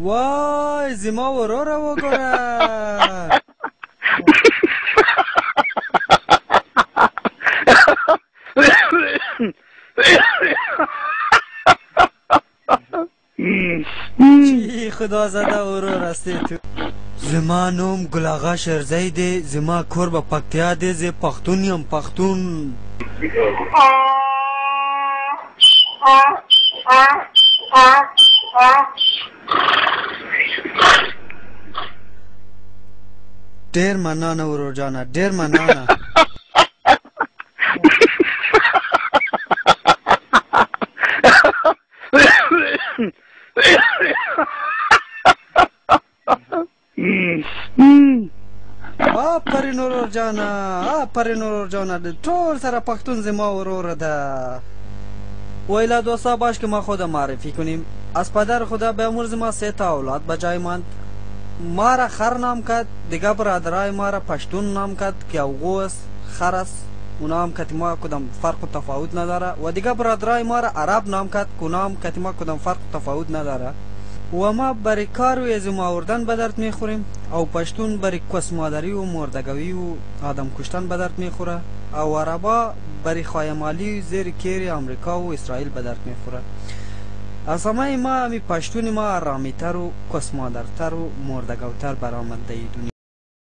وای زما ورور رو وګوره. چی خدا زده ورور هستی تو. زما نوم گل آقا شیرزی دی، زما کور به پکتیا دی، زه پښتون یم پښتون. ډیر مننه ورور جانه، ډیر مننه. آفرین ورور جانه، آفرین ورور جانه، ټول سره پښتون زما ورور ده. ویلا دوستا باش که ما خود معرفی کنیم. از پدر خدا به امور زما 3 تا اولاد به جای ماند. ما را خر نام کرد، دیگه برادرای ما را پشتون نام کرد که اوغو است، خر است، اونا هم کتی ما کدام فرق و تفاوت نداره. و دیگه برادرای ما را عرب نام کرد که اونا هم کتی ما کدام فرق و تفاوت نداره. و ما برای کار و ازم آوردن به درد میخوریم، او پشتون برای کس مادری و مردگوی و آدم کشتن به درد میخوره، او عربا برای خایمالی زیر کیر امریکا و اسرائیل به درد میخوره. از همه ما همی پشتون ما آرامیتر و کس مادرتر و مردگوتر برآمده ای دنیا.